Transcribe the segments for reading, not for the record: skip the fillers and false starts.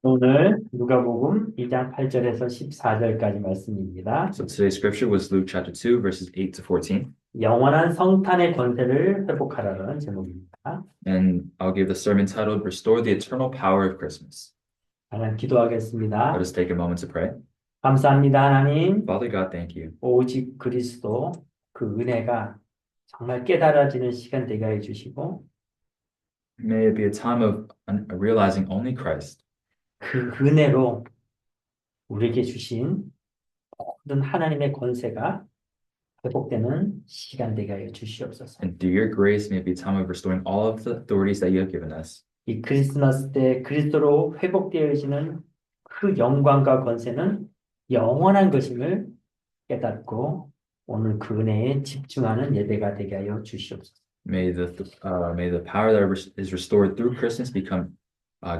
오늘 누가복음 2장 8절에서 14절까지 말씀입니다. So today's scripture was Luke chapter 2, verses 8 to 14. 영원한 성탄의 권세를 회복하라는 제목입니다. And I'll give the sermon titled Restore the Eternal Power of Christmas. 하나님 Let 기도하겠습니다. us take a moment to pray. 감사합니다, 하나님. Father God, thank you. 오직 그리스도 그 은혜가 정말 깨달아지는 시간 되게 해 주시고 May it be a time of realizing only Christ, 그 은혜로 우리에게 주신 모든 하나님의 권세가 회복되는 시간 되게 하여 주시옵소서. and through your grace, may it be a time of restoring all of the authorities that you have given us. 이 크리스마스 때 그리스도로 회복되어지는 그 영광과 권세는 영원한 것임을 깨닫고 오늘 그 은혜에 집중하는 예배가 되게 하여 주시옵소서. May the power that is restored through Christmas become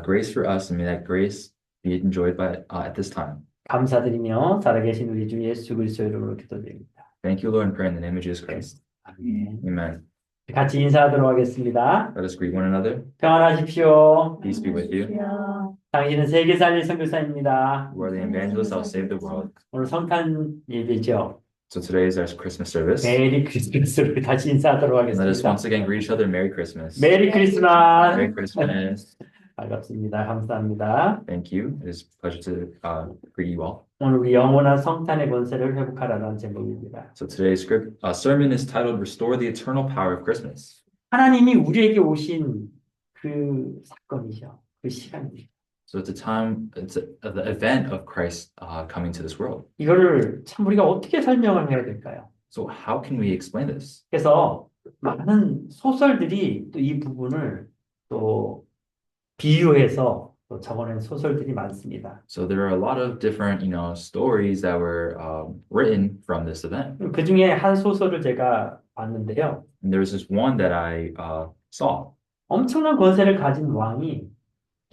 grace for us, and may that grace be enjoyed by at this time. 감사드리며 살아계신 우리 주 예수 그리스도 이름으로 기도드립니다. Thank you, Lord, and pray in the name of Jesus Christ. 아멘. Amen. 같이 인사하도록 하겠습니다. Let us greet one another. 평안하십시오. Peace be with you. 당신은 세계 살릴 선교사입니다. You are the evangelist that will save the world. 오늘 성탄 예배죠. So today is our Christmas service. 메리 크리스마스로 다시 인사하도록 And let us 하겠습니다. once again greet each other. Merry Christmas. 메리 크리스마스. Merry Christmas. 반갑습니다. 감사합니다. Thank you. It is a pleasure to greet you all. 오늘 우리 영원한 성탄의 권세를 회복하라는 제목입니다. So today's sermon is titled Restore the Eternal Power of Christmas. 하나님이 우리에게 오신 그 사건이죠. 그 시간이죠. So it's the event of Christ coming to this world. 이거를 참 우리가 어떻게 설명을 해야 될까요? So how can we explain this? 그래서 많은 소설들이 또 이 부분을 또 비유해서 또 적어낸 소설들이 많습니다. So there are a lot of different, stories that were written from this event. 그 중에 한 소설을 제가 봤는데요. And there was this one that I saw. 엄청난 권세를 가진 왕이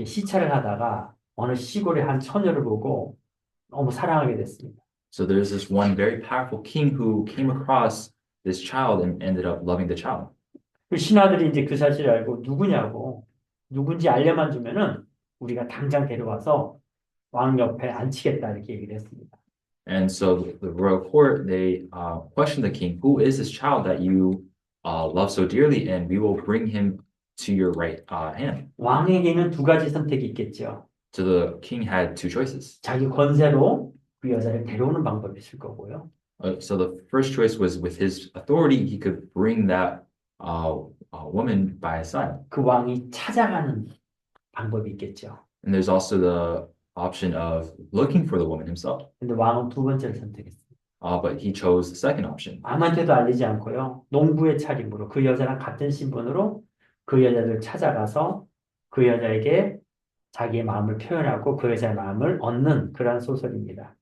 시찰을 하다가 어느 시골의 한 처녀를 보고 너무 사랑하게 됐습니다. So there's this one very powerful king who came across this child and ended up loving the child. 그 신하들이 이제 그 사실을 알고 누군지 알려만 주면은 우리가 당장 데려와서 왕 옆에 앉히겠다 이렇게 얘기를 했습니다. And so the royal court, they questioned the king, who is this child that you love so dearly, and we will bring him to your right hand. 왕에게는 두 가지 선택이 있겠죠. So the king had two choices. 자기 권세로 그 여자를 데려오는 방법이 있을 거고요. So the first choice was with his authority, he could bring that woman by his side. 그 왕이 찾아가는 방법이 있겠죠. And there's also the option of looking for the woman himself. 근데 왕은 두 번째를 선택했습니다. But he chose the second option. 아무한테도 알리지 않고요. 농부의 차림으로 그 여자랑 같은 신분으로 그 여자를 찾아가서 그 여자에게 자기의 마음을 표현하고 그 여자의 마음을 얻는 그러한 소설입니다.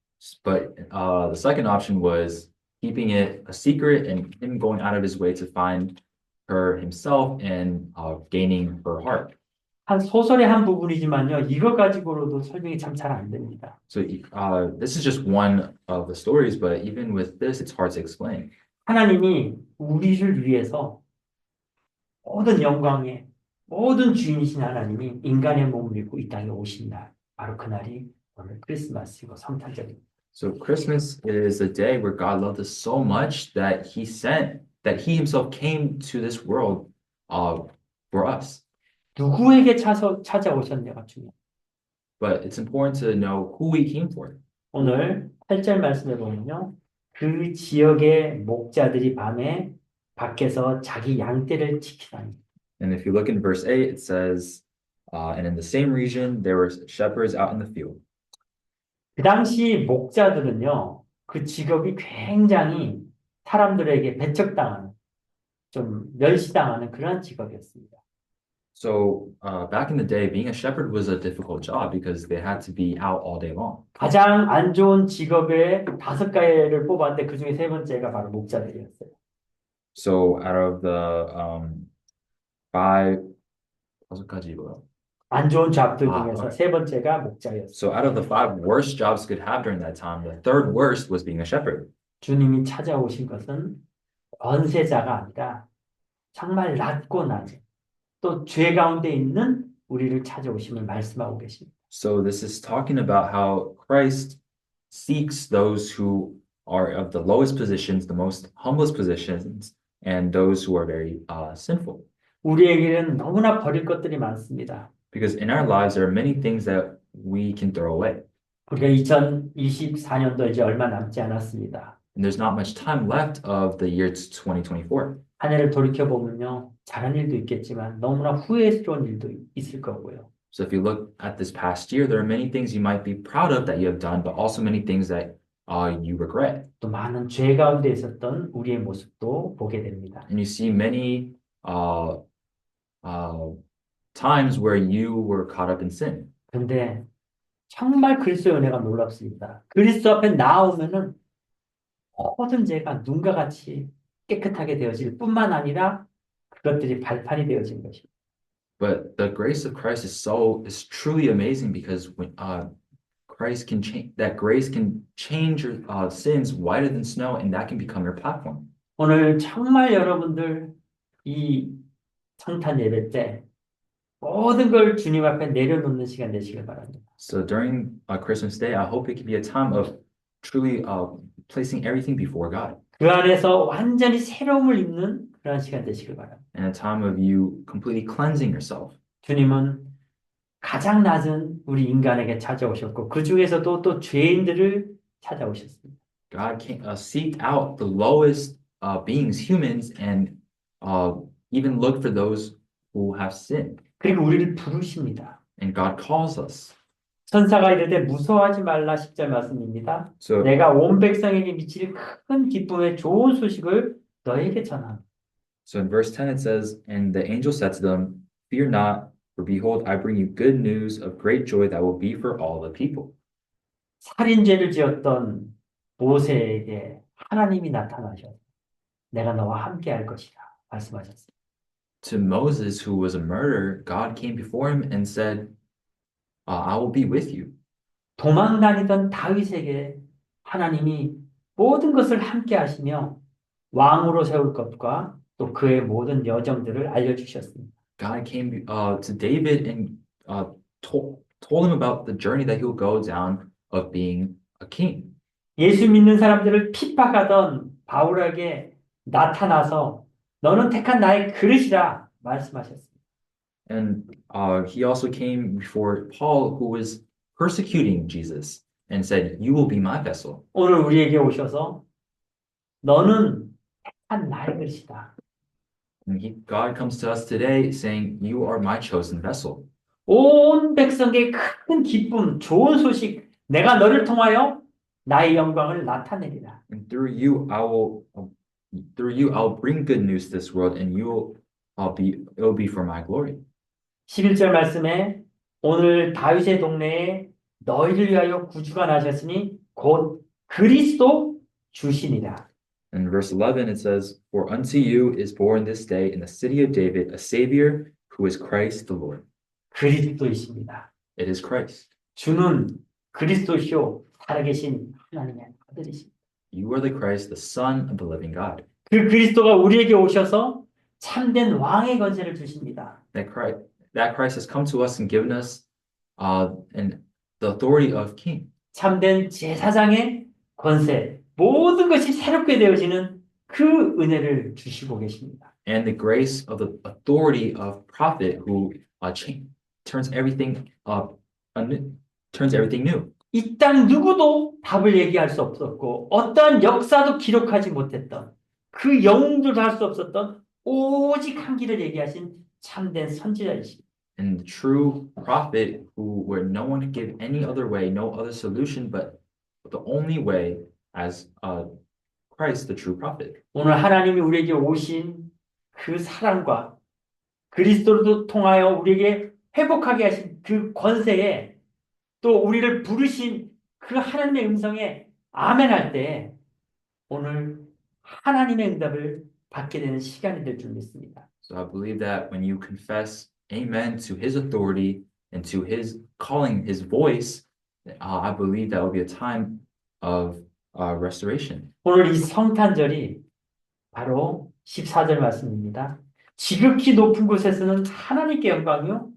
But the second option was keeping it a secret and him going out of his way to find her himself and gaining her heart. 한 소설의 한 부분이지만요. 이거 가지고로도 설명이 참 잘 안 됩니다. So this is just one of the stories, but even with this, it's hard to explain. 하나님이 우리를 위해서 모든 영광의 모든 주인이신 하나님이 인간의 몸을 입고 이 땅에 오신 날, 바로 그날이 오늘 크리스마스이고 성탄절입니다. So Christmas is a day where God loved us so much that that he himself came to this world for us. 누구에게 찾아오셨냐가 중요해요. But it's important to know who he came for. 오늘 8절 말씀에 보면요. 그 지역의 목자들이 밤에 밖에서 자기 양떼를 지키다니. And if you look in verse 8, it says, and in the same region, there were shepherds out in the field. 그 당시 목자들은요. 그 직업이 굉장히 사람들에게 배척당하는, 좀 멸시당하는 그런 직업이었습니다. So back in the day, being a shepherd was a difficult job because they had to be out all day long. 가장 안 좋은 직업의 5가지를 뽑았는데 그 중에 세 번째가 바로 목자들이었어요. So out of the 다섯 가지 뭐요? 안 좋은 잡들 중에서 세 번째가 목자였어요. So out of the 5 worst jobs you could have during that time, the third worst was being a shepherd. 주님이 찾아오신 것은 권세자가 아니라 정말 낮고 낮은 또 죄 가운데 있는 우리를 찾아오심을 말씀하고 계십니다. So this is talking about how Christ seeks those who are of the lowest positions, the most humblest positions, and those who are very sinful. 우리에게는 너무나 버릴 것들이 많습니다. Because in our lives, there are many things that we can throw away. 우리가 2024년도 이제 얼마 남지 않았습니다. And there's not much time left of the year 2024. 한 해를 돌이켜보면요, 잘한 일도 있겠지만 너무나 후회스러운 일도 있을 거고요. So if you look at this past year, there are many things you might be proud of that you have done, but also many things that you regret. 또 많은 죄 가운데 있었던 우리의 모습도 보게 됩니다. And you see many times where you were caught up in sin. 그런데 정말 그리스도의 은혜가 놀랍습니다. 그리스도 앞에 나오면은 모든 죄가 눈과 같이 깨끗하게 되어질 뿐만 아니라 그것들이 발판이 되어진 것입니다. But the grace of Christ is truly amazing because when Christ can change that grace can change your sins whiter than snow, and that can become your platform. 오늘 정말 여러분들 이 성탄 예배 때 모든 걸 주님 앞에 내려놓는 시간 되시길 바랍니다. So during Christmas Day, I hope it can be a time of truly placing everything before God, 그 안에서 완전히 새로움을 입는 그런 시간 되시길 바랍니다. and a time of you completely cleansing yourself. 주님은 가장 낮은 우리 인간에게 찾아오셨고 그 중에서도 또 죄인들을 찾아오셨습니다. God came, seeked out the lowest beings, humans, and even looked for those who have sinned. 그리고 우리를 부르십니다. And God calls us. 천사가 이르되 무서워하지 말라 10절 말씀입니다. So, 내가 온 백성에게 미칠 큰 기쁨의 좋은 소식을 너에게 전함. so in verse 10 it says, And the angel said to them, Fear not, for behold, I bring you good news of great joy that will be for all the people. 살인죄를 지었던 모세에게 하나님이 나타나셔서 내가 너와 함께 할 것이다 말씀하셨습니다. To Moses, who was a murderer, God came before him and said, I will be with you. 도망 다니던 다윗에게 하나님이 모든 것을 함께 하시며 왕으로 세울 것과 또 그의 모든 여정들을 알려주셨습니다. God came to David and told him about the journey that he'll go down of being a king. 예수 믿는 사람들을 핍박하던 바울에게 나타나서 너는 택한 나의 그릇이라 말씀하셨습니다. And he also came before Paul, who was persecuting Jesus, and said, You will be my vessel. 오늘 우리에게 오셔서 너는 택한 나의 그릇이다. And God comes to us today saying, You are my chosen vessel. 온 백성에게 큰 기쁨, 좋은 소식, 내가 너를 통하여 나의 영광을 나타내리라. And through you, I'll bring good news to this world, and it'll be for my glory. 11절 말씀에 오늘 다윗의 동네에 너희를 위하여 구주가 나셨으니 곧 그리스도 주시니라. In verse 11, it says, For unto you is born this day in the city of David a Savior who is Christ the Lord. 그리스도이십니다. It is Christ. 주는 그리스도시요 살아계신 하나님의 아들이십니다. You are the Christ, the Son of the living God. 그 그리스도가 우리에게 오셔서 참된 왕의 권세를 주십니다. That Christ has come to us and given us and the authority of king. 참된 제사장의 권세, 모든 것이 새롭게 되어지는 그 은혜를 주시고 계십니다. And the grace of the authority of prophet who turns everything new. 이 땅 누구도 답을 얘기할 수 없었고 어떠한 역사도 기록하지 못했던 그 영웅들도 할 수 없었던 오직 한 길을 얘기하신 참된 선지자이십니다. And the true prophet where no one could give any other way, no other solution, but the only way as Christ, the true prophet. 오늘 하나님이 우리에게 오신 그 사랑과 그리스도를 통하여 우리에게 회복하게 하신 그 권세에 또 우리를 부르신 그 하나님의 음성에 아멘할 때 오늘 하나님의 응답을 받게 되는 시간이 될 줄 믿습니다. So I believe that when you confess amen to his authority and to his calling, his voice, I believe that will be a time of restoration. 오늘 이 성탄절이 바로 14절 말씀입니다. 지극히 높은 곳에서는 하나님께 영광이요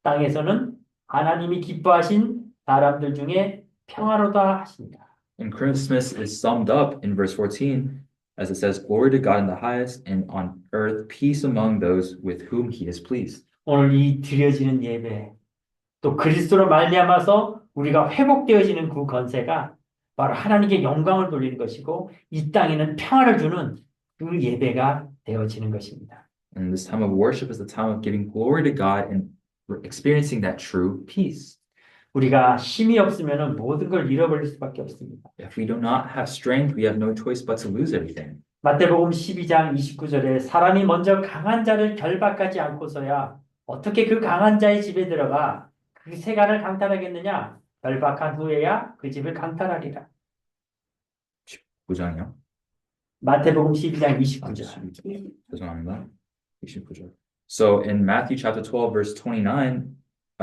땅에서는 하나님이 기뻐하신 사람들 중에 평화로다 하십니다. And Christmas is summed up in verse 14 as it says, Glory to God in the highest, and on earth peace among those with whom he is pleased. 오늘 이 드려지는 예배, 또 그리스도로 말미암아서 우리가 회복되어지는 그 권세가 바로 하나님께 영광을 돌리는 것이고 이 땅에는 평화를 주는 그 예배가 되어지는 것입니다. And this time of worship is the time of giving glory to God and experiencing that true peace. 우리가 힘이 없으면 모든 걸 잃어버릴 수밖에 없습니다. If we do not have strength, we have no choice but to lose everything. 마태복음 12장 29절에 사람이 먼저 강한 자를 결박하지 않고서야 어떻게 그 강한 자의 집에 들어가 그 세간을 강탈하겠느냐? 결박한 후에야 그 집을 강탈하리라. 9장이요? 마태복음 12장 29절. 죄송합니다. 29절. So in Matthew chapter 12, verse 29,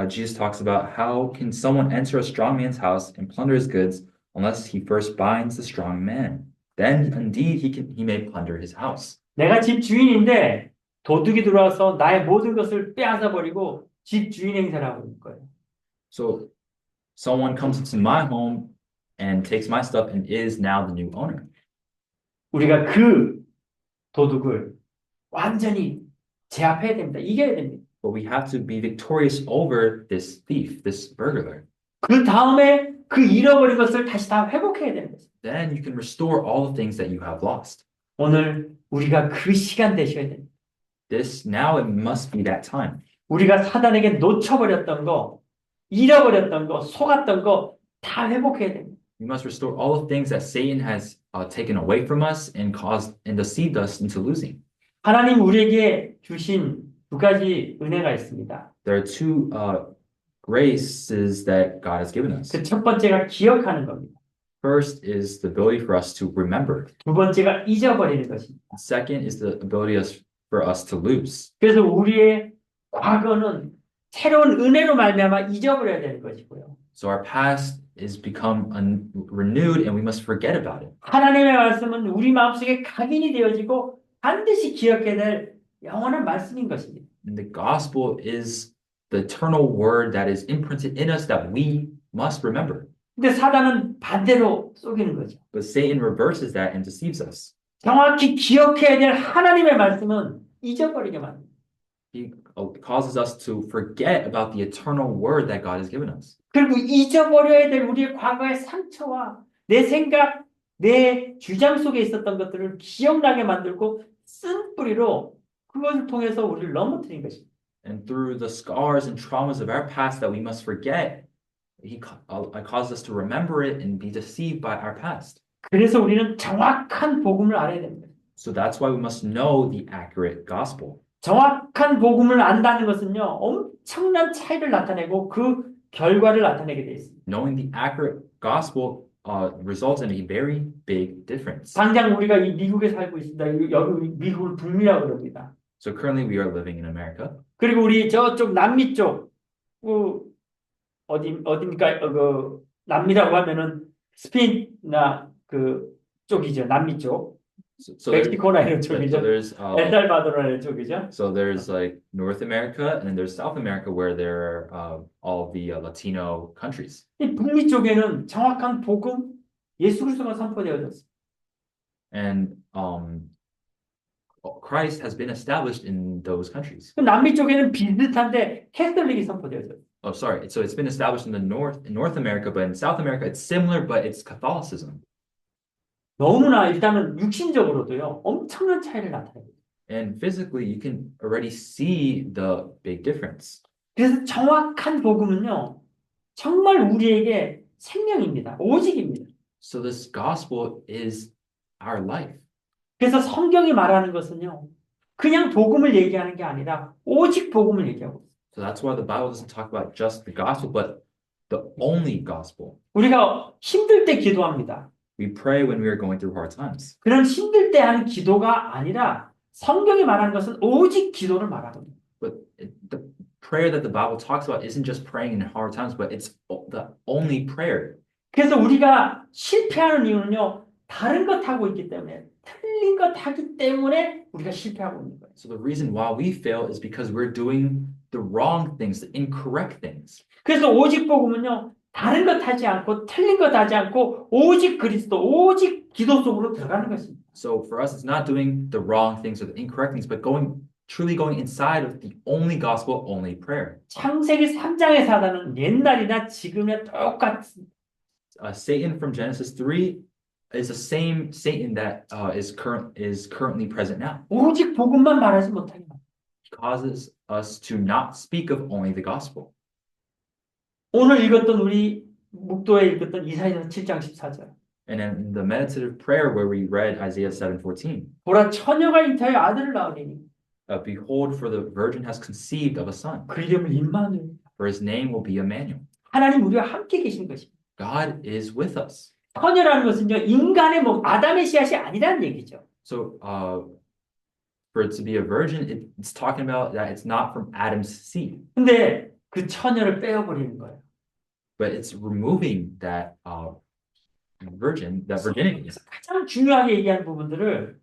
Jesus talks about how can someone enter a strong man's house and plunder his goods unless he first binds the strong man. Then indeed he may plunder his house. 내가 집 주인인데 도둑이 들어와서 나의 모든 것을 빼앗아 버리고 집 주인 행세를 하고 있는 거예요. So someone comes into my home and takes my stuff and is now the new owner. 우리가 그 도둑을 완전히 제압해야 됩니다. 이겨야 됩니다. But we have to be victorious over this thief, this burglar. 그 다음에 그 잃어버린 것을 다시 다 회복해야 되는 거죠. Then you can restore all the things that you have lost. 오늘 우리가 그 시간 되셔야 됩니다. Now it must be that time. 우리가 사단에게 놓쳐버렸던 거, 잃어버렸던 거, 속았던 거 다 회복해야 됩니다. We must restore all the things that Satan has taken away from us and caused and deceived us into losing. 하나님 우리에게 주신 두 가지 은혜가 있습니다. There are two graces that God has given us. 그 첫 번째가 기억하는 겁니다. First is the ability for us to remember. 두 번째가 잊어버리는 것입니다. Second is the ability for us to lose. 그래서 우리의 과거는 새로운 은혜로 말미암아 잊어버려야 되는 것이고요. So our past is become renewed and we must forget about it. 하나님의 말씀은 우리 마음속에 각인이 되어지고 반드시 기억해야 될 영원한 말씀인 것입니다. And the gospel is the eternal word that is imprinted in us that we must remember. 근데 사단은 반대로 속이는 거죠. But Satan reverses that and deceives us. 정확히 기억해야 될 하나님의 말씀은 잊어버리게 만듭니다. He causes us to forget about the eternal word that God has given us. 그리고 잊어버려야 될 우리의 과거의 상처와 내 생각, 내 주장 속에 있었던 것들을 기억나게 만들고 쓴 뿌리로 그것을 통해서 우리를 넘어뜨린 것입니다. And through the scars and traumas of our past that we must forget, He causes us to remember it and be deceived by our past. 그래서 우리는 정확한 복음을 알아야 됩니다. So that's why we must know the accurate gospel. 정확한 복음을 안다는 것은요, 엄청난 차이를 나타내고 그 결과를 나타내게 되어 있습니다. Knowing the accurate gospel results in a very big difference. 당장 우리가 이 미국에 살고 있습니다. 여기 미국을 북미라고 그럽니다. So currently we are living in America. 그리고 우리 저쪽 남미 쪽, 어디입니까? 그 남미라고 하면은 스페인이나 그 쪽이죠. 남미 쪽. 멕시코나 이런 쪽이죠. 엘살바도르나 이런 쪽이죠. So there's like North America and then there's South America where there are all the Latino countries. 이 북미 쪽에는 정확한 복음, 예수 그리스도가 선포되어졌습니다. And Christ has been established in those countries. 남미 쪽에는 비슷한데 캐톨릭이 선포되어졌어요. Oh, sorry. So it's been established in North America, but in South America it's similar, but it's Catholicism. 너무나 일단은 육신적으로도요 엄청난 차이를 나타내요. And physically, you can already see the big difference. 그래서 정확한 복음은요 정말 우리에게 생명입니다. 오직입니다. So this gospel is our life. 그래서 성경이 말하는 것은요 그냥 복음을 얘기하는 게 아니라 오직 복음을 얘기하고 있어요. So that's why the Bible doesn't talk about just the gospel, but the only gospel. 우리가 힘들 때 기도합니다. We pray when we are going through hard times. 그런 힘들 때 하는 기도가 아니라 성경이 말하는 것은 오직 기도를 말합니다. But the prayer that the Bible talks about isn't just praying in hard times, but it's the only prayer. 그래서 우리가 실패하는 이유는요 다른 것 하고 있기 때문에 틀린 것 하기 때문에 우리가 실패하고 있는 거예요. So the reason why we fail is because we're doing the wrong things, the incorrect things. 그래서 오직 복음은요, 다른 것 하지 않고, 틀린 것 하지 않고, 오직 그리스도, 오직 기도 속으로 들어가는 것입니다. So for us, it's not doing the wrong things or the incorrect things, but truly going inside of the only gospel, only prayer. 창세기 3장의 사단은 옛날이나 지금이나 똑같습니다. Satan from Genesis 3 is the same Satan that is currently present now. 오직 복음만 말하지 못하게 합니다. He causes us to not speak of only the gospel. 오늘 읽었던 우리 묵도에 읽었던 이사야 7장 14절. And in the meditative prayer where we read Isaiah 7:14, 보라 처녀가 잉태하여 아들을 낳으리니 behold, for the virgin has conceived of a son, 그 이름을 임마누엘. for his name will be Emmanuel. 하나님 우리와 함께 계신 것입니다. God is with us. 처녀라는 것은요 인간의 아담의 씨앗이 아니라는 얘기죠. So for it to be a virgin, it's talking about that it's not from Adam's seed, 근데 그 처녀를 빼어버리는 거예요. but it's removing that virginity. 그래서 가장 중요하게 얘기하는 부분들을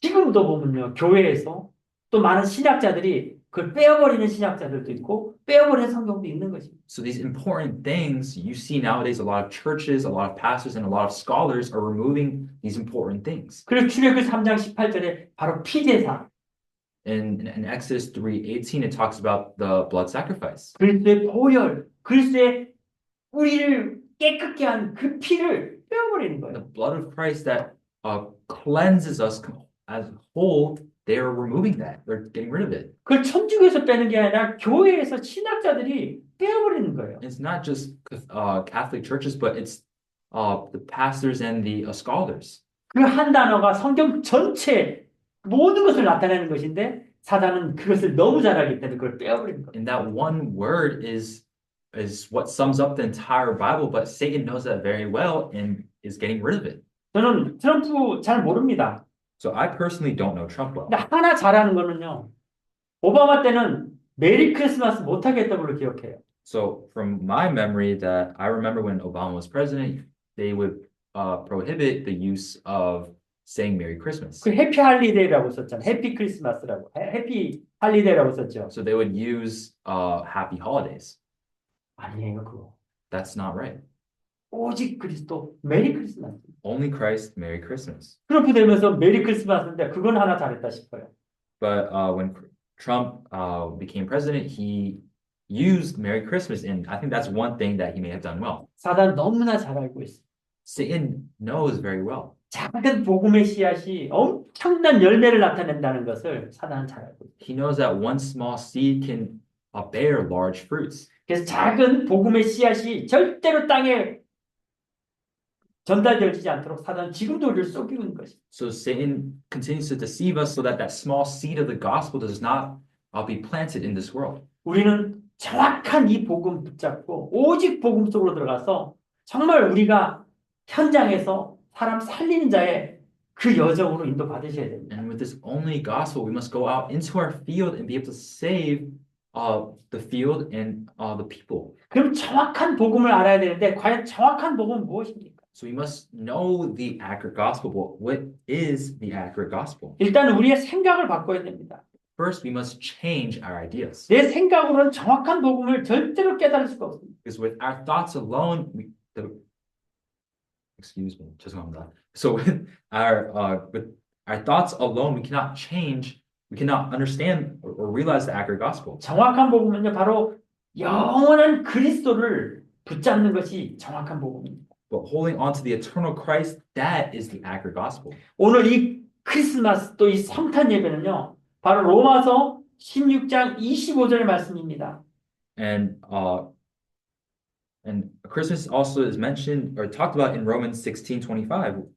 지금도 보면요 교회에서 또 많은 신학자들이 그걸 빼어버리는 신학자들도 있고 빼어버리는 성경도 있는 것입니다. So these important things you see nowadays, a lot of churches, a lot of pastors, and a lot of scholars are removing these important things. 그리고 출애굽기 3장 18절에 바로 피제사, In Exodus 3:18, it talks about the blood sacrifice. 그리스도의 보혈, 그리스도의 우리를 깨끗게 한 그 피를 빼어버리는 The 거예요. blood of Christ that cleanses us as whole, they are removing that. They're getting rid of it. 그걸 천주교에서 빼는 게 아니라 교회에서 신학자들이 빼어버리는 거예요. It's not just Catholic churches, but it's the pastors and the scholars. 그 한 단어가 성경 전체 모든 것을 나타내는 것인데 사단은 그것을 너무 잘 알기 때문에 그걸 빼어버리는 거예요. And that one word is what sums up the entire Bible, but Satan knows that very well and is getting rid of it. 저는 트럼프 잘 모릅니다. So I personally don't know Trump well. 근데 하나 잘하는 거는요. 오바마 때는 메리 크리스마스 못하게 했던 걸로 기억해요. So from my memory that I remember when Obama was president, they would prohibit the use of saying Merry Christmas. 그 해피 할리데이라고 썼잖아요. 해피 크리스마스라고. 해피 할리데이라고 썼죠. So they would use happy holidays. 아니에요, 그거. That's not right. 오직 그리스도 메리 크리스마스. Only Christ, Merry Christmas. 트럼프 되면서 메리 크리스마스인데 그건 하나 잘했다 싶어요. But when Trump became president, he used Merry Christmas, and I think that's one thing that he may have done well. 사단 너무나 잘 알고 있어요. Satan knows very well. 작은 복음의 씨앗이 엄청난 열매를 나타낸다는 것을 사단은 잘 알고 있어요. He knows that one small seed can bear large fruits. 그래서 작은 복음의 씨앗이 절대로 땅에 전달되어지지 않도록 사단은 지금도 우리를 속이고 있는 것입니다. So Satan continues to deceive us so that that small seed of the gospel does not be planted in this world. 우리는 정확한 이 복음 붙잡고 오직 복음 속으로 들어가서 정말 우리가 현장에서 사람 살리는 자의 그 여정으로 인도받으셔야 됩니다. And with this only gospel, we must go out into our field and be able to save the field and the people. 그럼 정확한 복음을 알아야 되는데 과연 정확한 복음은 무엇입니까? So we must know the accurate gospel. But what is the accurate gospel? 일단 우리의 생각을 바꿔야 됩니다. First, we must change our ideas. 내 생각으로는 정확한 복음을 절대로 깨달을 수가 없습니다. Because with our thoughts alone, excuse me, 죄송합니다. So with our thoughts alone, we cannot understand or realize the accurate gospel. 정확한 복음은요, 바로 영원한 그리스도를 붙잡는 것이 정확한 복음입니다. But holding on to the eternal Christ, that is the accurate gospel. 오늘 이 크리스마스 또 이 성탄 예배는요, 바로 로마서 16장 25절의 말씀입니다. And Christmas also is mentioned or talked about in Romans 16:25.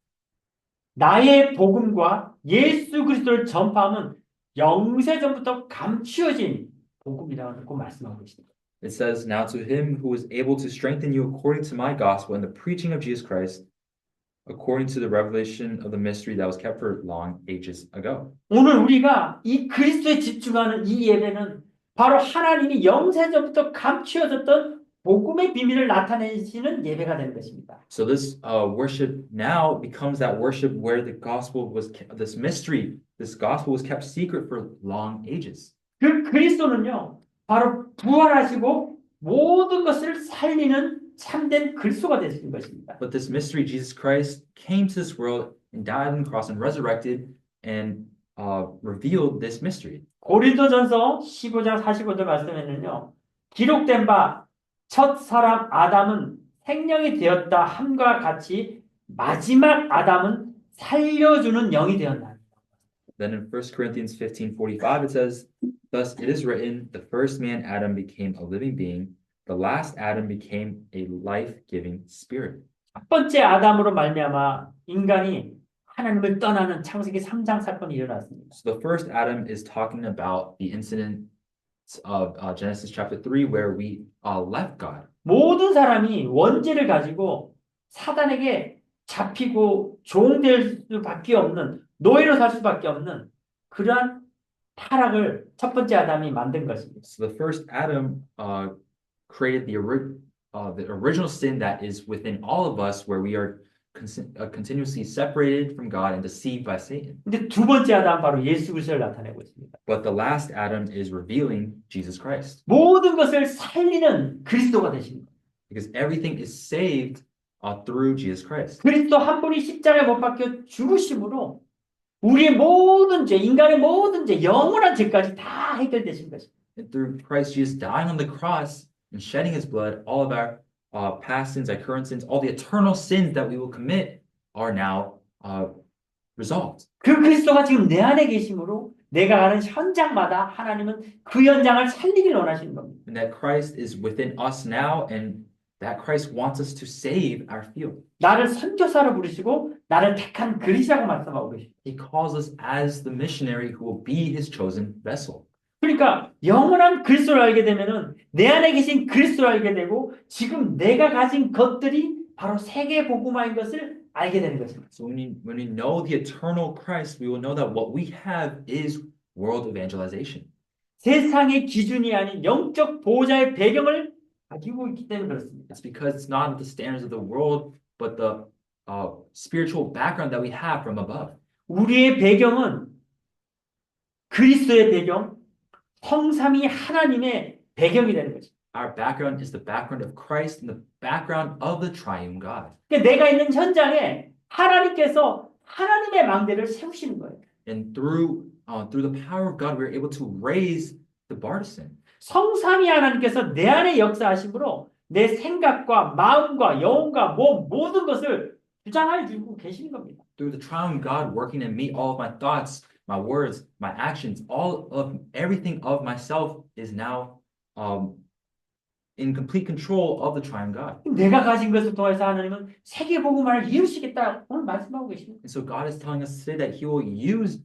나의 복음과 예수 그리스도를 전파함은 영세전부터 감추어진 복음이라고 말씀하고 있습니다. It says, "Now to him who is able to strengthen you according to my gospel and the preaching of Jesus Christ, according to the revelation of the mystery that was kept for long ages ago." 오늘 우리가 이 그리스도에 집중하는 이 예배는 바로 하나님이 영세전부터 감추어졌던 복음의 비밀을 나타내시는 예배가 되는 것입니다. So this worship now becomes that worship where the gospel was this mystery, this gospel was kept secret for long ages. 그 그리스도는요, 바로 부활하시고 모든 것을 살리는 참된 그리스도가 되신 것입니다. But this mystery, Jesus Christ came to this world and died on the cross and resurrected and revealed this mystery. 고린도전서 15장 45절 말씀에는요. 기록된 바 첫 사람 아담은 생명이 되었다 함과 같이 마지막 아담은 살려주는 영이 되었나. Then in 1 Corinthians 15:45 it says, "Thus it is written, the first man Adam became a living being, the last Adam became a life-giving spirit." 첫 번째 아담으로 말미암아 인간이 하나님을 떠나는 창세기 3장 사건이 일어났습니다. So the first Adam is talking about the incident of Genesis chapter 3 where we left God. 모든 사람이 원죄를 가지고 사단에게 잡히고 종될 수밖에 없는 노예로 살 수밖에 없는 그러한 타락을 첫 번째 아담이 만든 것입니다. So the first Adam created the original sin that is within all of us where we are continuously separated from God and deceived by Satan. 근데 두 번째 아담 바로 예수 그리스도를 나타내고 있습니다. But the last Adam is revealing Jesus Christ 모든 것을 살리는 그리스도가 되십니다. because everything is saved through Jesus Christ. 그리스도 한 분이 십자가에 못 박혀 죽으심으로 우리의 모든 죄, 인간의 모든 죄, 영원한 죄까지 다 해결되신 것입니다. And through Christ Jesus dying on the cross and shedding his blood, all of our past sins, our current sins, all the eternal sins that we will commit are now resolved. 그 그리스도가 지금 내 안에 계심으로 내가 가는 현장마다 하나님은 그 현장을 살리길 원하시는 겁니다. And that Christ is within us now and that Christ wants us to save our field. 나를 선교사로 부르시고 나를 택한 그리스도라고 말씀하고 계십니다. He calls us as the missionary who will be his chosen vessel. 그러니까 영원한 그리스도를 알게 되면은 내 안에 계신 그리스도를 알게 되고 지금 내가 가진 것들이 바로 세계 복음화인 것을 알게 되는 것입니다. So when we know the eternal Christ, we will know that what we have is world evangelization. 세상의 기준이 아닌 영적 보호자의 배경을 가지고 있기 때문에 그렇습니다. It's because it's not the standards of the world, but the spiritual background that we have from above. 우리의 배경은 그리스도의 배경, 성삼위 하나님의 배경이 되는 거죠. Our background is the background of Christ and the background of the triune God. 그러니까 내가 있는 현장에 하나님께서 하나님의 망대를 세우시는 거예요. And through the power of God, we're able to raise the partisan. 성삼위 하나님께서 내 안에 역사하심으로 내 생각과 마음과 영혼과 몸 모든 것을 주장해 주고 계시는 겁니다. Through the triune God working in me, all of my thoughts, my words, my actions, all of everything of myself is now in complete control of the triune God. 내가 가진 것을 통해서 하나님은 세계 복음화를 이루시겠다 오늘 말씀하고 계십니다. And so God is telling us today that He will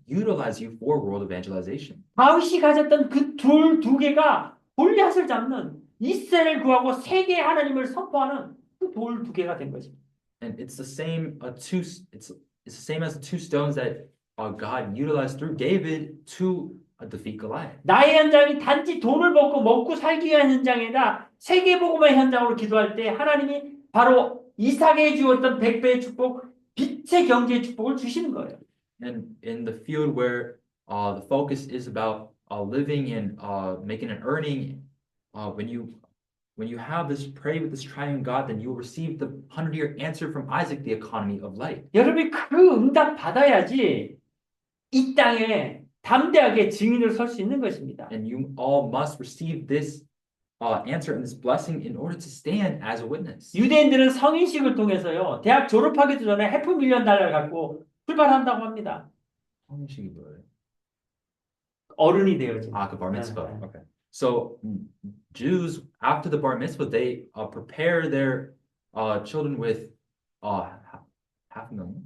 utilize you for world evangelization. 다윗이 가졌던 그 두 개가 골리앗을 잡는 이스라엘 구하고 세계 하나님을 선포하는 그 돌 두 개가 된 것입니다. And it's the same it's the same as the two stones that God utilized through David to defeat Goliath. 나의 현장이 단지 돈을 벌고 먹고 살기 위한 현장이라 세계 복음의 현장으로 기도할 때 하나님이 바로 이삭에게 주었던 100배의 축복, 빛의 경제의 축복을 주시는 거예요. And in the field where the focus is about living and making an earning, when you have this pray with this triune God, then you will receive the 100-year answer from Isaac, the economy of light. 여러분이 그 응답 받아야지 이 땅에 담대하게 증인으로 설 수 있는 것입니다. And you all must receive this answer and this blessing in order to stand as a witness. 유대인들은 성인식을 통해서요. 대학 졸업하기도 전에 $500,000 갖고 출발한다고 합니다. 성인식이 뭐예요? 어른이 되어지. 그 bar mitzvah. Okay. So Jews after the bar mitzvah they prepare their children with $500,000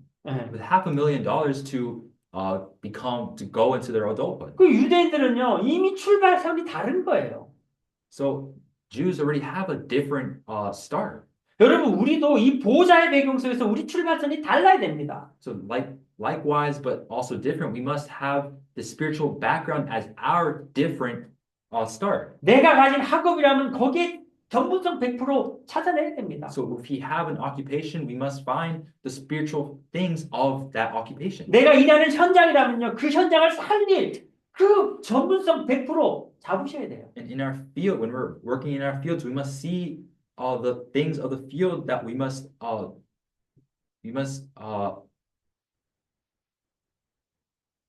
with $500,000 to go into their adulthood. 그 유대인들은요 이미 출발선이 다른 거예요. So Jews already have a different start. 여러분 우리도 이 보호자의 배경 속에서 우리 출발선이 달라야 됩니다. So likewise, but also different, we must have the spiritual background as our different start. 내가 가진 학업이라면 거기에 전문성 100% 찾아내야 됩니다. So if we have an occupation, we must find the spiritual things of that occupation. 내가 일하는 현장이라면요 그 현장을 살릴 그 전문성 100% 잡으셔야 돼요. And in our field, when we're working in our fields, we must see all the things of the field that we must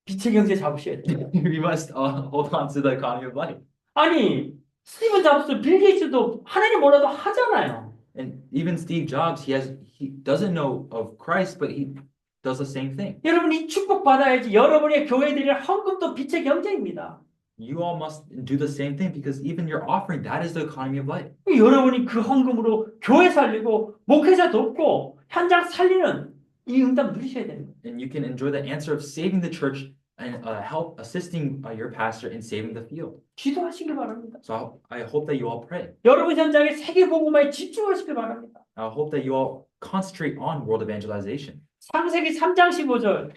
빛의 경제 잡으셔야 돼요. we must hold on to the economy of life. 아니, 스티븐 잡스, 빌 게이츠도 하나님 몰라도 하잖아요. And even Steve Jobs, he doesn't know of Christ, but he does the same thing. 여러분이 축복받아야지. 여러분의 교회들이 헌금도 빛의 경제입니다. You all must do the same thing because even your offering, that is the economy of life. 여러분이 그 헌금으로 교회 살리고 목회자 돕고 현장 살리는 이 응답 누리셔야 되는 거예요. And you can enjoy the answer of saving the church and help assisting your pastor in saving the field. 기도하시길 바랍니다. So I hope that you all pray. 여러분 현장에 세계 복음화에 집중하시길 바랍니다. I hope that you all concentrate on world evangelization. 창세기 3장 15절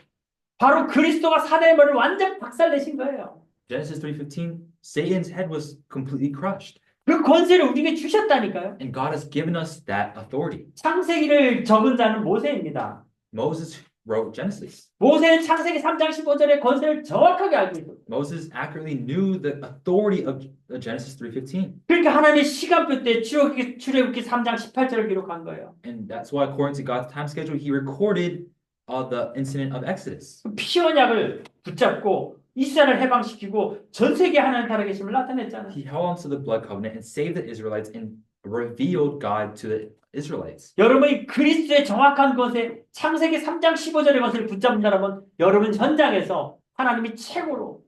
바로 그리스도가 사단의 머리를 완전 박살내신 거예요. Genesis 3:15, Satan's head was completely crushed. 그 권세를 우리에게 주셨다니까요. And God has given us that authority. 창세기를 적은 자는 모세입니다. Moses wrote Genesis. 모세는 창세기 3장 15절의 권세를 정확하게 알고 있었어요. Moses accurately knew the authority of Genesis 3:15. 그러니까 하나님의 시간표 때 출애굽기 3장 18절을 기록한 거예요. And that's why according to God's time schedule, he recorded the incident of Exodus. 피 언약을 붙잡고 이스라엘을 해방시키고 전 세계 하나님 살아계심을 나타냈잖아요. He held on to the blood covenant and saved the Israelites and revealed God to the Israelites. 여러분이 그리스도의 정확한 것에 창세기 3장 15절의 것을 붙잡는 자라면 여러분 현장에서 하나님이 최고로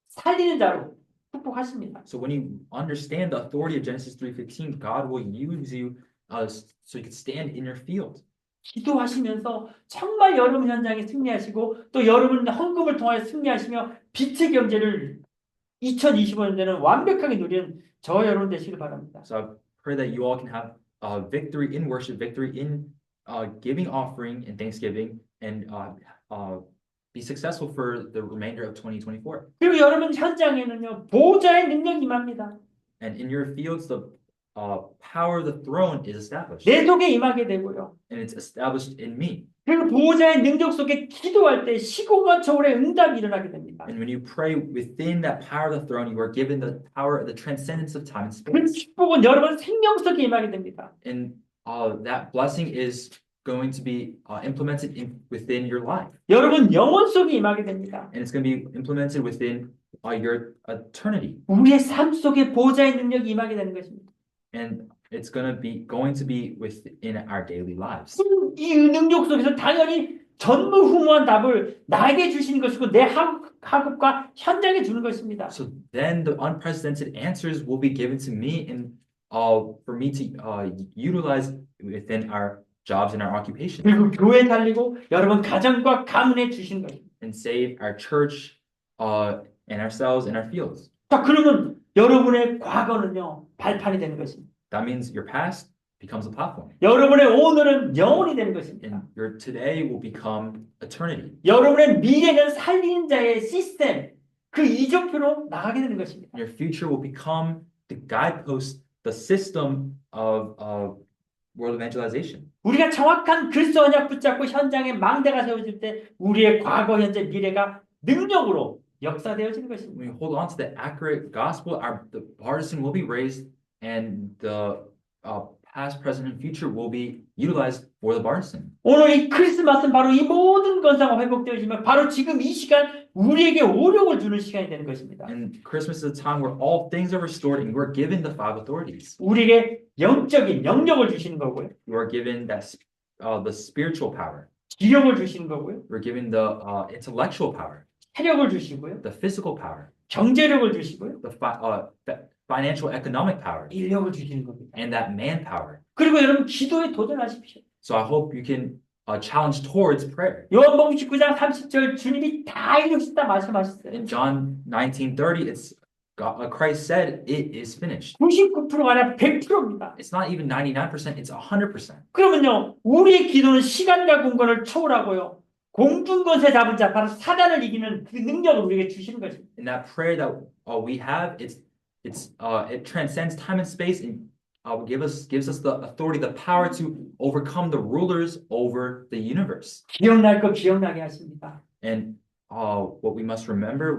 살리는 자로 축복하십니다. So when you understand the authority of Genesis 3:15, God will use you so you can stand in your field. 기도하시면서 정말 여러분 현장에 승리하시고 또 여러분 헌금을 통하여 승리하시며 빛의 경제를 2025년에는 완벽하게 누리는 저와 여러분 되시길 바랍니다. So I pray that you all can have victory in worship, victory in giving offering and thanksgiving, and be successful for the remainder of 2024. 그리고 여러분 현장에는요 보호자의 능력이 임합니다. And in your fields, the power of the throne is established, 내 속에 임하게 되고요. and it's established in me. 그리고 보호자의 능력 속에 기도할 때 시공간 초월의 응답이 일어나게 됩니다. And when you pray within that power of the throne, you are given the power of the transcendence of time and 그 space. 축복은 여러분 생명 속에 임하게 됩니다. And that blessing is going to be implemented within your life. 여러분 영혼 속에 임하게 됩니다. And it's going to be implemented within your eternity. 우리의 삶 속에 보호자의 능력이 임하게 되는 것입니다. And it's going to be within our daily lives. 이 능력 속에서 당연히 전무후무한 답을 나에게 주시는 것이고 내 학업과 현장에 주는 것입니다. So then the unprecedented answers will be given to me and for me to utilize within our jobs and our occupation 그리고 교회 살리고 여러분 가정과 가문에 주신 것입니다. and save our church and ourselves and our fields. 자, 그러면 여러분의 과거는요 발판이 되는 것입니다. That means your past becomes a platform, 여러분의 오늘은 영혼이 되는 것입니다. and your today will become eternity. 여러분의 미래는 살리는 자의 시스템, 그 이정표로 나가게 되는 것입니다. Your future will become the guidepost, the system of world evangelization. 우리가 정확한 그리스도 언약 붙잡고 현장에 망대가 세워질 때 우리의 과거, 현재, 미래가 능력으로 역사되어지는 것입니다. When we hold on to the accurate gospel, the partisan will be raised, and the past, present, and future will be utilized for the partisan. 오늘 이 크리스마스는 바로 이 모든 건사가 회복되어지면 바로 지금 이 시간 우리에게 오력을 주는 시간이 되는 것입니다. And Christmas is a time where all things are restored, and we're given the 5 authorities. 우리에게 영적인 영역을 주시는 거고요. You are given that the spiritual power. 기력을 주시는 거고요. We're given the intellectual power, 체력을 주시고요. the physical power, 경제력을 주시고요. the financial economic power, 인력을 주시는 겁니다. and that manpower. 그리고 여러분 기도에 도전하십시오. So I hope you can challenge towards prayer. 요한복음 19장 30절 주님이 다 이루셨다 말씀하셨어요. In John 19:30, Christ said, "It is finished." 99%가 아니라 100%입니다. It's not even 99%; it's 100%. 그러면요, 우리의 기도는 시간과 공간을 초월하고요. 공중권세 잡은 자, 바로 사단을 이기는 그 능력을 우리에게 주시는 것입니다. In that prayer that we have, it transcends time and space and gives us the authority, the power to overcome the rulers over the universe. 기억날 거 기억나게 하십니다. And what we must remember,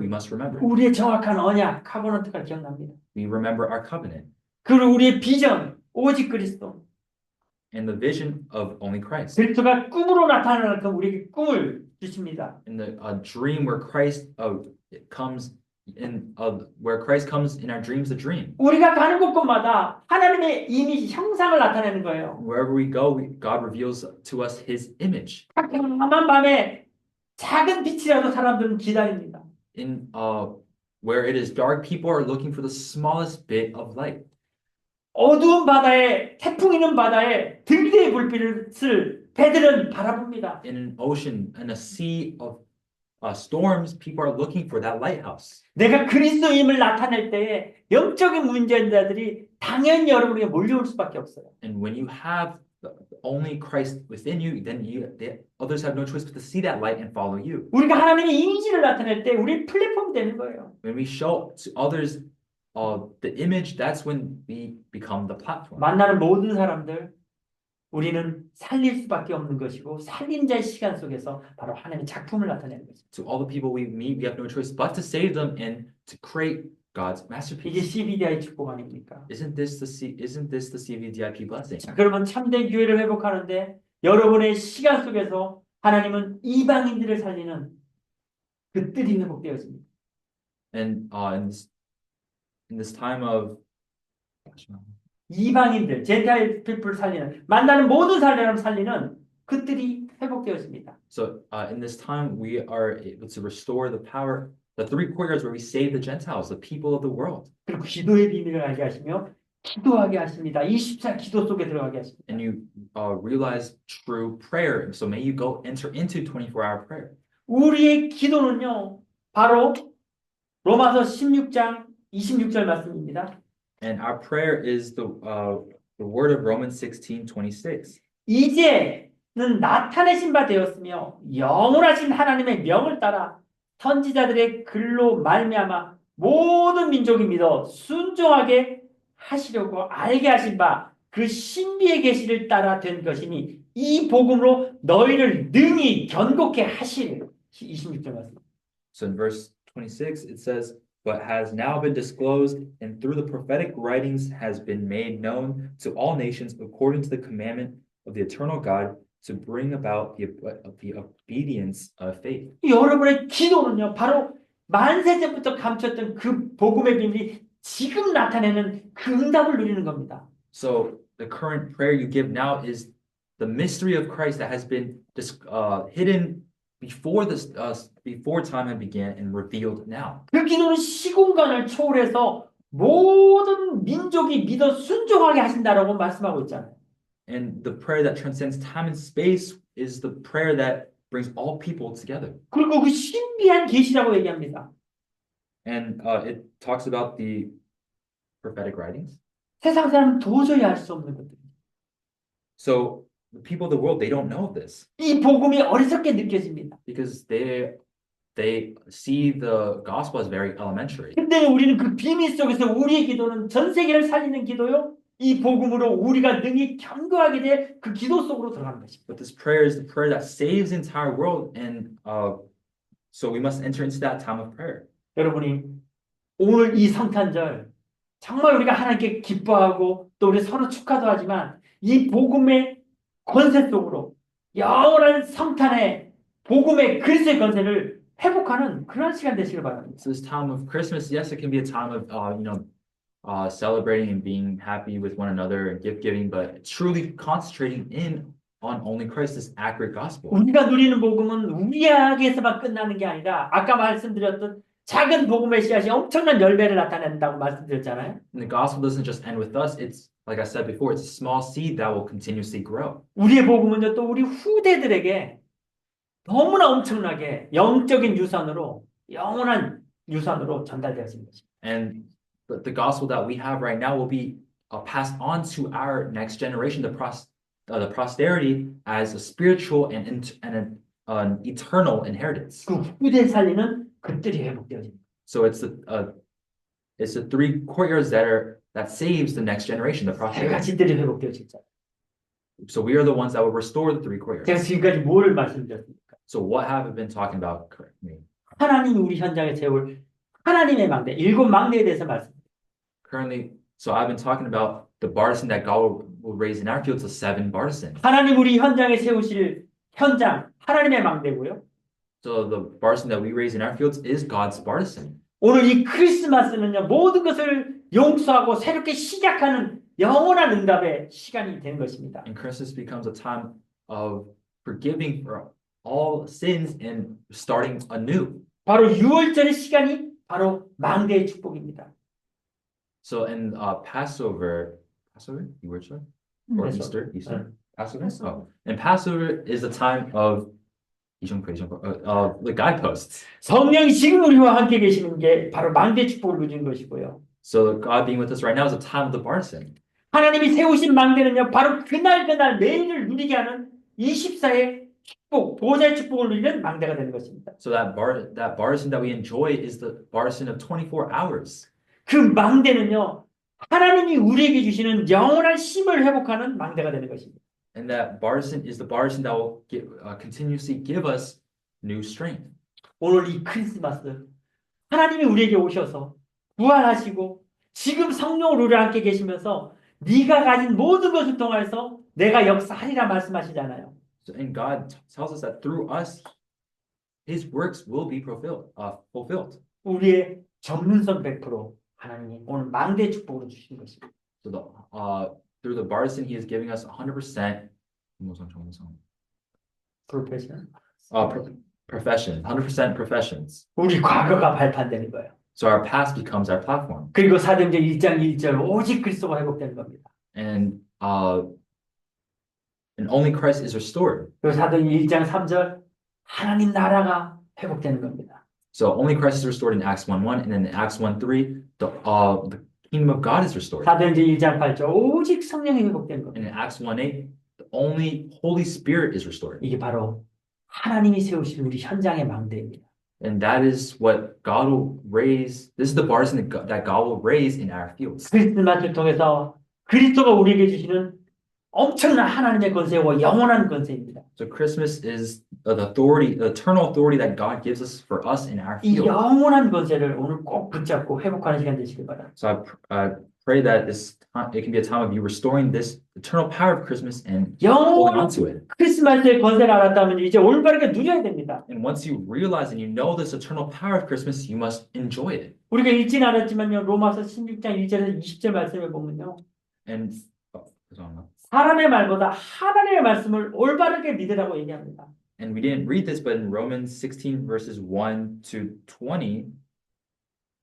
우리의 정확한 언약, 카버넌트가 기억납니다. we remember our covenant 그리고 우리의 비전, 오직 그리스도. and the vision of only Christ. 그리스도가 꿈으로 나타나는 만큼 우리에게 꿈을 주십니다. In the dream where Christ comes where Christ comes in our dreams, a dream. 우리가 가는 곳곳마다 하나님의 이미지, 형상을 나타내는 거예요. Wherever we go, God reveals to us His image. 깜깜한 밤에 작은 빛이라도 사람들은 기다립니다. In where it is dark, people are looking for the smallest bit of light. 어두운 바다에, 태풍 있는 바다에 등대의 불빛을 배들은 바라봅니다. In an ocean, in a sea of storms, people are looking for that lighthouse. 내가 그리스도임을 나타낼 때에 영적인 문제자들이 당연히 여러분에게 몰려올 수밖에 없어요. And when you have only Christ within you, then the others have no choice but to see that light and follow you. 우리가 하나님의 이미지를 나타낼 때 우리 플랫폼 되는 거예요. When we show to others the image, that's when we become the platform. 만나는 모든 사람들 우리는 살릴 수밖에 없는 것이고 살린 자의 시간 속에서 바로 하나님의 작품을 나타내는 것입니다. To all the people we meet, we have no choice but to save them and to create God's 이게 masterpiece. CBDI 축복 아닙니까? Isn't this the CVDIP blessing? 자, 그러면 참된 교회를 회복하는데 여러분의 시간 속에서 하나님은 이방인들을 살리는 그 뜰이 회복되어집니다. And in this time of 이방인들, 젠타일 피플 살리는, 만나는 모든 사람 살리는 그 뜰이 회복되어집니다. so in this time we are able to restore the power, the three courtyards where we save the Gentiles, the people of the world. 그리고 기도의 비밀을 알게 하시며 기도하게 하십니다. 24 기도 속에 들어가게 하십니다. And you realize true prayer. So may you go enter into 24-hour prayer. 우리의 기도는요, 바로 로마서 16장 26절 말씀입니다. And our prayer is the word of Romans 16:26. 이제는 나타내신 바 되었으며 영원하신 하나님의 명을 따라 선지자들의 글로 말미암아 모든 민족이 믿어 순종하게 하시려고 알게 하신 바 그 신비의 계시를 따라 된 것이니 이 복음으로 너희를 능히 견고케 하실 26절 말씀. So in verse 26 it says, "But has now been disclosed, and through the prophetic writings has been made known to all nations according to the commandment of the eternal God, to bring about the obedience of faith." 여러분의 기도는요, 바로 만세전부터 감췄던 그 복음의 비밀이 지금 나타내는 그 응답을 누리는 겁니다. So the current prayer you give now is the mystery of Christ that has been hidden before time had began and revealed now. 그 기도는 시공간을 초월해서 모든 민족이 믿어 순종하게 하신다라고 말씀하고 있잖아요. And the prayer that transcends time and space is the prayer that brings all people together. 그리고 그 신비한 계시라고 얘기합니다. And it talks about the prophetic writings. 세상 사람은 도저히 알 수 없는 것들. So the people of the world, they don't know this 이 복음이 어리석게 느껴집니다. because they see the gospel as very elementary. 근데 우리는 그 비밀 속에서 우리의 기도는 전 세계를 살리는 기도요. 이 복음으로 우리가 능히 견고하게 될 그 기도 속으로 들어가는 것입니다. But this prayer is the prayer that saves the entire world, and so we must enter into that time of prayer. 여러분이 오늘 이 성탄절 정말 우리가 하나님께 기뻐하고 또 우리 서로 축하도 하지만 이 복음의 권세 속으로 영원한 성탄의 복음의 그리스도의 권세를 회복하는 그런 시간 되시길 바랍니다. So this time of Christmas, yes, it can be a time of celebrating and being happy with one another and gift giving, but truly concentrating in on only Christ's accurate gospel. 우리가 누리는 복음은 우리에게서만 끝나는 게 아니라 아까 말씀드렸던 작은 복음의 씨앗이 엄청난 열매를 나타낸다고 말씀드렸잖아요. And the gospel doesn't just end with us. It's like I said before, it's a small seed that will continuously grow. 우리의 복음은요 또 우리 후대들에게 너무나 엄청나게 영적인 유산으로 영원한 유산으로 전달되어진 것입니다. And the gospel that we have right now will be passed on to our next generation, the posterity, as a spiritual and an eternal inheritance. 그 후대 살리는 그들이 회복되어집니다. So it's the three courtyards that saves the next generation, the 세 posterity. 가지들이 회복되어집니다. So we are the ones that will restore the three courtyards. 제가 지금까지 뭐를 말씀드렸습니까? So what have I been talking about currently? 하나님이 우리 현장에 세울 하나님의 망대, 일곱 망대에 대해서 말씀드립니다. Currently, so I've been talking about the partisan that God will raise in our fields, the seven partisans. 하나님 우리 현장에 세우실 현장, 하나님의 망대고요. So the partisan that we raise in our fields is God's partisan. 오늘 이 크리스마스는요, 모든 것을 용서하고 새롭게 시작하는 영원한 응답의 시간이 되는 것입니다. And Christmas becomes a time of forgiving for all sins and starting anew. 바로 유월절의 시간이 바로 망대의 축복입니다. So in Passover, you were sure? Or 그래서, Easter? Passover? Passover. Oh. And Passover is the time of the guideposts. 성령이 지금 우리와 함께 계시는 게 바로 망대 축복을 누리는 것이고요. So God being with us right now is a time of the partisan. 하나님이 세우신 망대는요, 바로 그날 매일을 누리게 하는 24의 축복, 보호자의 축복을 누리는 망대가 되는 것입니다. So that partisan that we enjoy is the partisan of 24 hours. 그 망대는요, 하나님이 우리에게 주시는 영원한 힘을 회복하는 망대가 되는 것입니다. And that partisan is the partisan that will continuously give us new strength. 오늘 이 크리스마스 하나님이 우리에게 오셔서 부활하시고 지금 성령으로 우리와 함께 계시면서 네가 가진 모든 것을 통해서 내가 역사하리라 말씀하시잖아요. So, and God tells us that through us, His works will be fulfilled. 우리의 전문성 100% 하나님이 오늘 망대 축복으로 주신 것입니다. So through the partisan, He is giving us 100% 프로페셔널. profession, 100% professions. 우리 과거가 발판되는 거예요. So our past becomes our platform. 그리고 사도행전 1장 1절 오직 그리스도가 회복되는 겁니다. And only Christ is restored. 그리고 사도행전 1장 3절 하나님 나라가 회복되는 겁니다. So only Christ is restored in Acts 1:1, and then in Acts 1:3, the kingdom of God is restored. 사도행전 1장 8절 오직 성령이 회복되는 And 겁니다. in Acts 1:8, the only Holy Spirit is restored. 이게 바로 하나님이 세우신 우리 현장의 망대입니다. And that is what God will raise. This is the partisan that God will raise in our fields. 크리스마스를 통해서 그리스도가 우리에게 주시는 엄청난 하나님의 권세와 영원한 권세입니다. So Christmas is the authority, the eternal authority that God gives us for us in our 이 field. 영원한 권세를 오늘 꼭 붙잡고 회복하는 시간 되시길 바랍니다. So I pray that it can be a time of you restoring this eternal power of Christmas and holding 영원한 on to it. 크리스마스의 권세를 알았다면 이제 올바르게 누려야 됩니다. And once you realize and you know this eternal power of Christmas, you must enjoy it. 우리가 읽지는 않았지만요. 로마서 16장 1절에서 20절 말씀을 보면요. And 죄송합니다. 사람의 말보다 하나님의 말씀을 올바르게 믿으라고 얘기합니다. And we didn't read this, but in Romans 16 verses 1 to 20,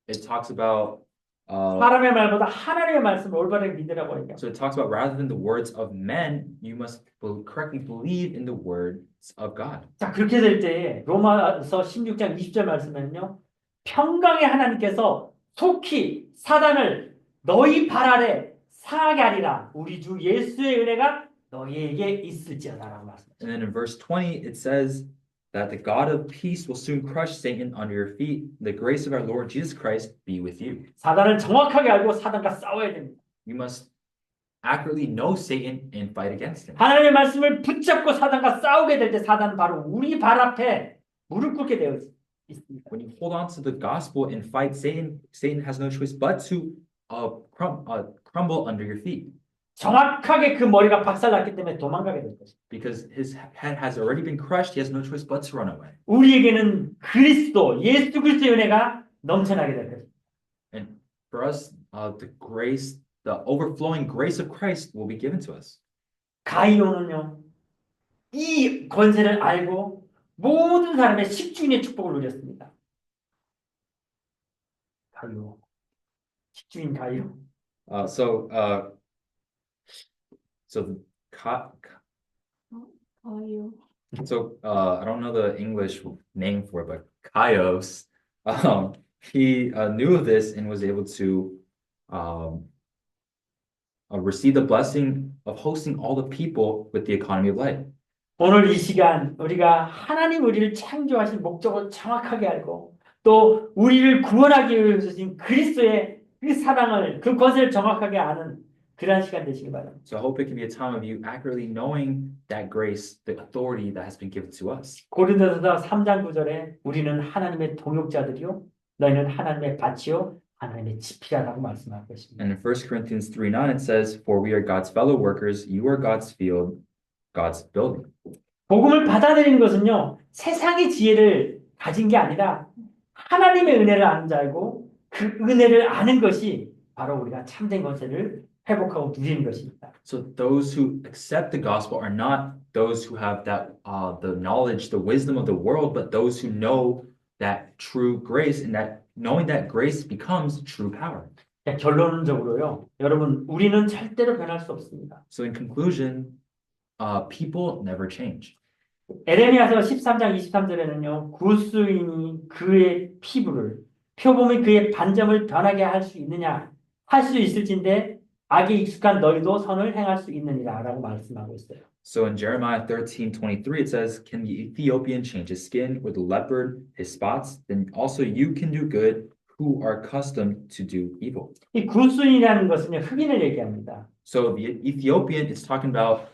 it talks about 사람의 말보다 하나님의 말씀을 올바르게 믿으라고 얘기합니다. so it talks about rather than the words of men, you must correctly believe in the words of God. 자, 그렇게 될 때에 로마서 16장 20절 말씀에는요. 평강의 하나님께서 속히 사단을 너희 발 아래 상하게 하리라. 우리 주 예수의 은혜가 너희에게 있을지어다라고 말씀합니다. And then in verse 20, it says that the God of peace will soon crush Satan under your feet. The grace of our Lord Jesus Christ be with you. 사단을 정확하게 알고 사단과 싸워야 됩니다. You must accurately know Satan and fight against him. 하나님의 말씀을 붙잡고 사단과 싸우게 될 때 사단은 바로 우리 발 앞에 무릎 꿇게 되어 있습니다. When you hold on to the gospel and fight Satan, Satan has no choice but to crumble under your feet. 정확하게 그 머리가 박살났기 때문에 도망가게 될 것입니다. Because his head has already been crushed, he has no choice but to run away. 우리에게는 그리스도, 예수 그리스도의 은혜가 넘쳐나게 될 것입니다. And for us, the grace, the overflowing grace of Christ will be given to us. 가이오는요, 이 권세를 알고 모든 사람의 10주인의 축복을 누렸습니다. 가이오, 10주인 가이오. So I don't know the English name for it, but Kaios, he knew of this and was able to receive the blessing of hosting all the people with the economy of life. 오늘 이 시간 우리가 하나님 우리를 창조하신 목적을 정확하게 알고 또 우리를 구원하기 위해서 주신 그리스도의 그 사랑을 그 권세를 정확하게 아는 그러한 시간 되시기 바랍니다. So I hope it can be a time of you accurately knowing that grace, the authority that has been given to us. 고린도전서 3장 9절에 우리는 하나님의 동역자들이요 너희는 하나님의 밭이요 하나님의 집이라고 말씀하고 있습니다. And in 1 Corinthians 3:9 it says, For we are God's fellow workers, you are God's field, God's building. 복음을 받아들이는 것은요 세상의 지혜를 가진 게 아니라 하나님의 은혜를 아는 자이고 그 은혜를 아는 것이 바로 우리가 참된 권세를 회복하고 누리는 것입니다. So those who accept the gospel are not those who have that the knowledge, the wisdom of the world, but those who know that true grace, and that knowing that grace becomes true power. 결론적으로요, 여러분 우리는 절대로 변할 수 없습니다. So in conclusion, people never change. 에레미야서 13장 23절에는요, 구스인이 그의 피부를 표범이 그의 반점을 변하게 할 수 있느냐, 할 수 있을진데 악에 익숙한 너희도 선을 행할 수 있느니라라고 말씀하고 있어요. So in Jeremiah 13:23 it says, Can the Ethiopian change his skin, or the leopard his spots? Then also you can do good, who are accustomed to do evil. 이 구스인이라는 것은요, 흑인을 얘기합니다. So the Ethiopian is talking about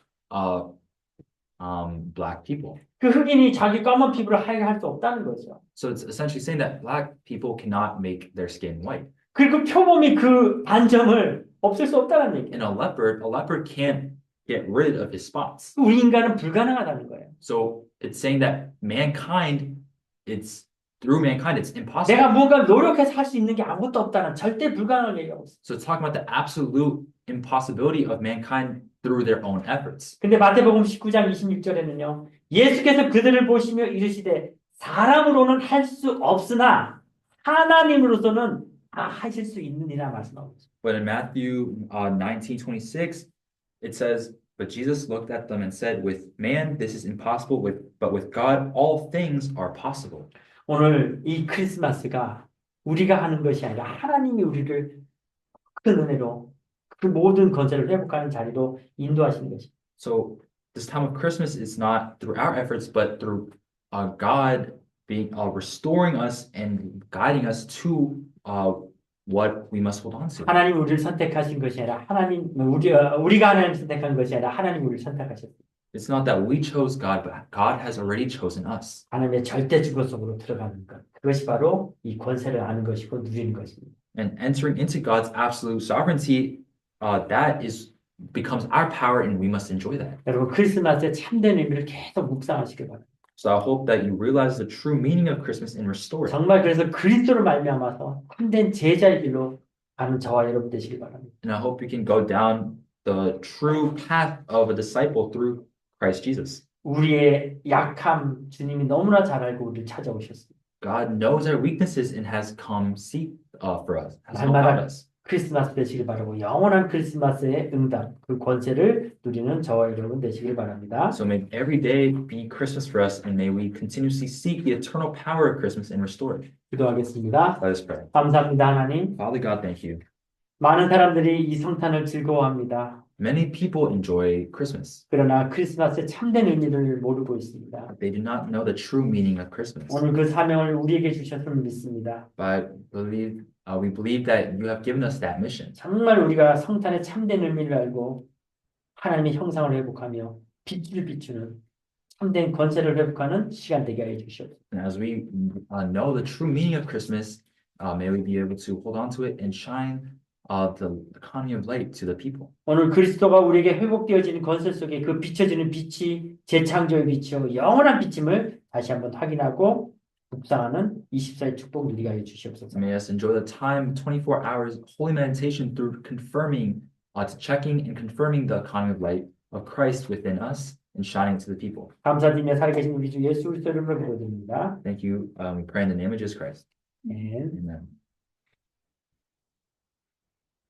black people. 그 흑인이 자기 검은 피부를 하얗게 할 수 없다는 거죠. So it's essentially saying that black people cannot make their skin white. 그리고 표범이 그 반점을 없앨 수 없다는 얘기예요. And a leopard can't get rid of his spots. 우리 인간은 불가능하다는 거예요. So it's saying that through mankind, it's impossible. 내가 무언가 노력해서 할 수 있는 게 아무것도 없다는 절대 불가능을 얘기하고 있어요. So it's talking about the absolute impossibility of mankind through their own efforts. 근데 마태복음 19장 26절에는요. 예수께서 그들을 보시며 이르시되 사람으로는 할 수 없으나 하나님으로서는 다 하실 수 있느니라 말씀하고 있어요. But in Matthew 19:26, it says, But Jesus looked at them and said, With man this is impossible, but with God all things are possible. 오늘 이 크리스마스가 우리가 하는 것이 아니라 하나님이 우리를 큰 은혜로 그 모든 건설을 회복하는 자리로 인도하시는 것입니다. So this time of Christmas is not through our efforts, but through God being restoring us and guiding us to what we must hold on to. 하나님이 우리를 선택하신 것이 아니라 우리가 하나님을 선택한 것이 아니라 하나님이 우리를 선택하셨습니다. It's not that we chose God, but God has already chosen us. 하나님의 절대 주권 속으로 들어가는 것. 그것이 바로 이 권세를 아는 것이고 누리는 것입니다. And entering into God's absolute sovereignty, becomes our power, and we must enjoy that. 여러분 크리스마스의 참된 의미를 계속 묵상하시길 바랍니다. So I hope that you realize the true meaning of Christmas and restore it. 정말 그래서 그리스도를 말미암아서 참된 제자의 길로 가는 저와 여러분 되시길 바랍니다. And I hope you can go down the true path of a disciple through Christ Jesus. 우리의 약함 주님이 너무나 잘 알고 우리를 찾아오셨습니다. God knows our weaknesses and has come seek for us, has helped 날마다 us. 크리스마스 되시길 바라고 영원한 크리스마스의 응답, 그 권세를 누리는 저와 여러분 되시길 바랍니다. So may every day be Christmas for us, and may we continuously seek the eternal power of Christmas and restore it. 기도하겠습니다. Let us pray. 감사합니다, 하나님. Father God, thank you. 많은 사람들이 이 성탄을 즐거워합니다. Many people enjoy Christmas. 그러나 크리스마스의 참된 의미를 모르고 있습니다. They do not know the true meaning of Christmas. 오늘 그 사명을 우리에게 주셨음을 믿습니다. But we believe that you have given us that mission. 정말 우리가 성탄의 참된 의미를 알고 하나님의 형상을 회복하며 빛을 비추는 참된 권세를 회복하는 시간 되게 해 주시옵소서. And as we know the true meaning of Christmas, may we be able to hold on to it and shine the economy of light to the people. 오늘 그리스도가 우리에게 회복되어지는 건설 속에 그 비춰지는 빛이 재창조의 빛이요 영원한 빛임을 다시 한번 확인하고 묵상하는 24일 축복 누리게 하여 주시옵소서. May us enjoy the time, 24 hours holy meditation through confirming, to checking and confirming the economy of light of Christ within us and shining to the people. 감사드리며 살아계신 우리 주 예수 그리스도 이름으로 기도드립니다. Thank you. We pray in the name of Jesus Christ. 아멘. Amen.